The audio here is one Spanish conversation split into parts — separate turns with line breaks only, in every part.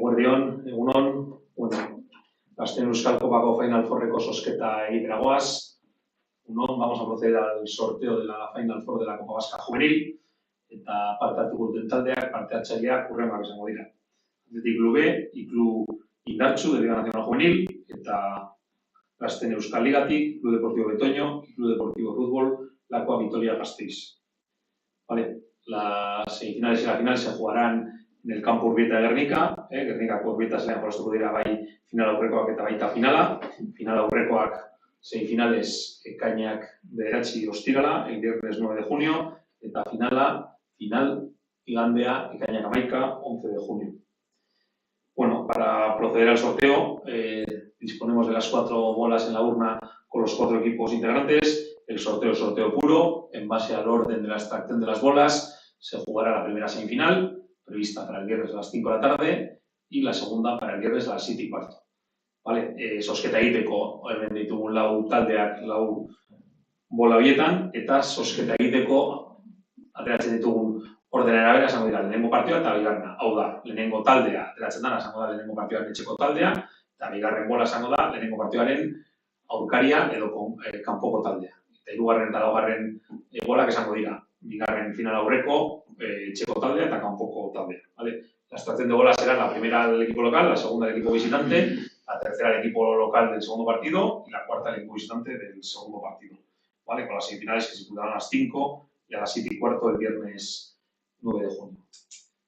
Eguerdion, egunon, Gazteen Euskal Kopako Final Fourreko zozketa egitera goaz. Vamos a proceder al sorteo de la Final Four de la Copa Vasca Juvenil eta parte hartuko duten taldeak, parte hartzaileak hurrengoak izango dira. Athletic Club B, Club Indartsu de Liga Nacional Juvenil eta Gazteen Euskal Ligatik, Club Deportivo Betoño y Club Deportivo Fútbol Lakoa Vitoria-Gasteiz. Vale, las semifinales y la final se jugarán en el campo Urbieta de Gernika. Gernikako Urbieta zelean jolastuko dira bai final aurrekoak eta baita finala. Final aurrekoak semifinales ekainak 9 ostirala, el viernes 9 de junio, eta final igandea ekainak 11 de junio. Bueno, para proceder al sorteo, disponemos de las 4 bolas en la urna con los 4 equipos integrantes. El sorteo es sorteo puro, en base al orden de la extracción de las bolas. Se jugará la primera semifinal, prevista para el viernes a las 5 de la tarde, y la segunda para el viernes a las 7:15. Vale, zozketa egiteko, hemen ditugun lau taldeak, lau bola horietan, eta zozketa egiteko ateratzen ditugun ordenen arabera esango dira lehenengo partida eta bigarrena. Hau da, lehenengo taldea ateratzen dana esango da lehenengo partidaren etxeko taldea, eta bigarren bola esango da lehenengo partidaren aurkaria edo kanpoko taldea. Eta hirugarren eta laugarren bolak esango dira bigarren final aurreko etxeko taldea eta kanpoko taldea. ¿Vale? La extracción de bolas será la primera del equipo local, la segunda del equipo visitante, la tercera del equipo local del segundo partido y la cuarta del equipo visitante del segundo partido. ¿Vale? Con las semifinales que se disputarán a las 5 y a las 7:15 el viernes 9 de junio.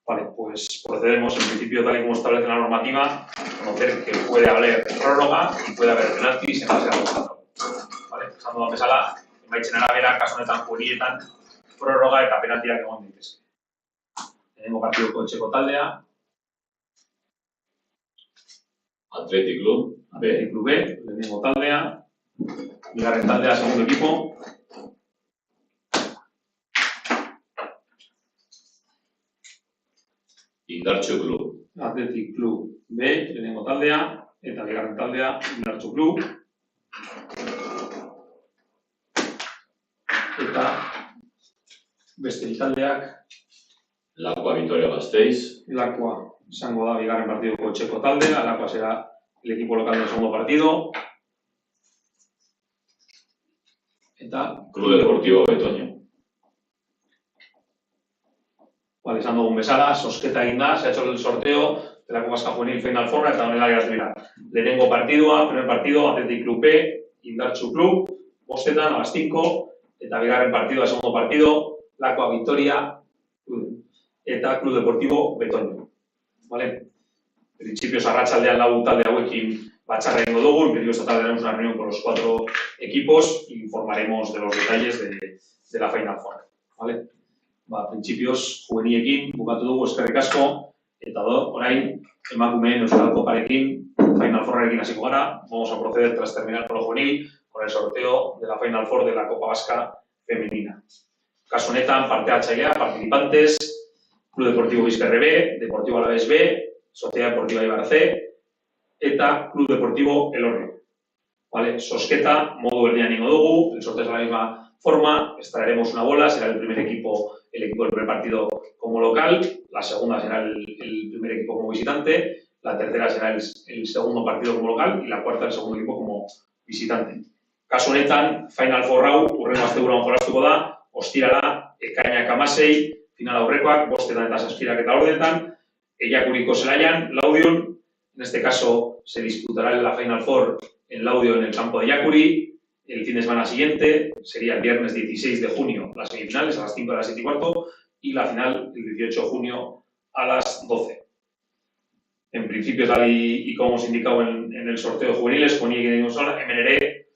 Vale, pues procedemos en principio tal y como establece la normativa, conocer que puede haber prórroga y puede haber penaltis en base a los datos. Vale, pasando a bezala, emaitzen arabera, kasu honetan jurietan, prórroga eta penaltiak egon daitezke. Lehenengo partidoko etxeko taldea.
Athletic Club B,
lehenengo taldea. Bigarren taldea, segundo equipo.
Indartsu Club.
Athletic Club B, lehenengo taldea. Eta bigarren taldea, Indartsu Club. Eta beste taldeak.
Lakoa Vitoria-Gasteiz.
Lakoa izango da bigarren partidoko etxeko taldea. Lakoa será el equipo local del segundo partido. Eta
Club Deportivo Betoño.
Vale, esan dugun bezala, zozketa egin da, se ha hecho el sorteo de la Copa Vasca Juvenil Final Four eta honela geraz dira. Lehenengo partidua, primer partido, Athletic Club B, Indartsu Club, bostetan, a las 5, eta bigarren partido, segundo partido, Lakoa Vitoria eta Club Deportivo Betoño. Vale? Principios arratsaldean lau talde hauekin batzarra egingo dugu, en principio esta tarde haremos una reunión con los 4 equipos y informaremos de los detalles de la Final Four. Vale? Principios juveniekin bukatu dugu, eskerrik asko, eta orain emakumeen Euskal Koparekin, Final Fourrekin hasiko gara. Vamos a proceder tras terminar con lo juvenil, con el sorteo de la Final Four de la Copa Vasca Femenina. Kasu honetan, parte hartzailea, participantes, Club Deportivo Bizkaia B, Deportivo Alavés B, Sociedad Deportiva Eibar C, eta Club Deportivo Elorrio. Vale, zozketa, modu berdinean egingo dugu, el sorteo es de la misma forma, extraeremos una bola, será el equipo del primer partido como local, la segunda será el primer equipo como visitante, la tercera será el segundo partido como local y la cuarta el segundo equipo como visitante. Kasu honetan, Final Four hau hurrengo asteburuan jolastuko da, ostirala, ekainak 16, final aurrekoak, bostetan eta zazpirak eta ordenetan, Eiakuriko zelaian, Laudion, en este caso se disputará la Final Four en Laudio en el campo de Eiakuri. El fin de semana siguiente sería el viernes 16 de junio, las semifinales a las 5 de las 7:15 y la final el 18 de junio a las 12. En principio, tal y como hemos indicado en el sorteo de juveniles, hemen ere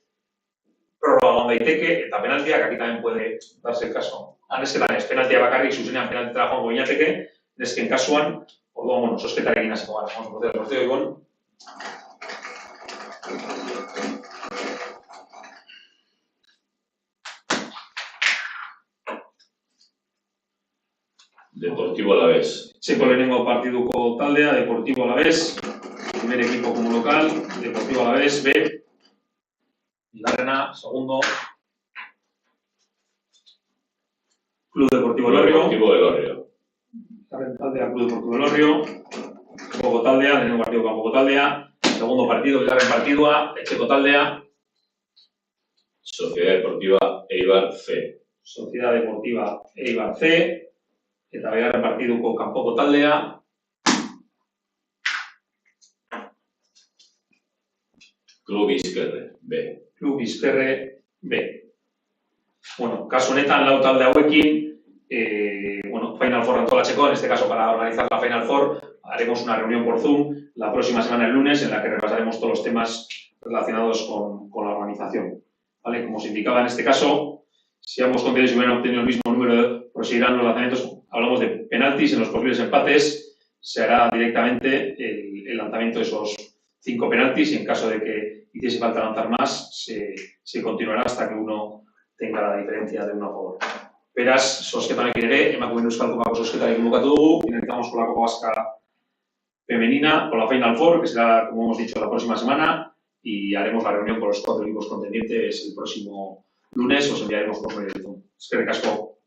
prórroga egon daiteke eta penaltiak, aquí también puede darse el caso. Nesketan ez, penaltia bakarrik, zuzenean penaltitara joango ginateke, nesken kasuan, orduan, bueno, zozketarekin hasiko gara. Vamos a proceder al sorteo, Ibon.
Deportivo Alavés.
Txeko lehenengo partiduko taldea, Deportivo Alavés, primer equipo como local, Deportivo Alavés B, bigarrena, segundo, Club Deportivo Elorrio.
Deportivo Elorrio.
Bigarren taldea Club Deportivo Elorrio, Kanpoko taldea, lehenengo partido kanpoko taldea, segundo partido, bigarren partidua, etxeko taldea.
Sociedad Deportiva Eibar C.
Sociedad Deportiva Eibar C, eta bigarren partiduko kanpoko taldea.
Club Bizkerre B.
Club Bizkerre B. Bueno, kasu honetan, lau talde hauekin, Final Four antolatzeko, en este caso para organizar la Final Four, haremos una reunión por Zoom la próxima semana el lunes en la que repasaremos todos los temas relacionados con la organización. ¿Vale? Como se indicaba en este caso, si ambos contendientes hubieran obtenido el mismo número, proseguirán los lanzamientos. Hablamos de penaltis, en los posibles empates se hará directamente el lanzamiento de esos 5 penaltis y en caso de que hiciese falta lanzar más, se continuará hasta que uno tenga la diferencia de 1 a favor. Beraz, zozketan ekin ere, emakumeen euskal kopako zozketarekin bukatu dugu, finalizamos con la Copa Vasca Femenina, con la Final Four, que será, como hemos dicho, la próxima semana, y haremos la reunión con los 4 equipos contendientes el próximo lunes, os enviaremos por medio de Zoom. Eskerrik asko.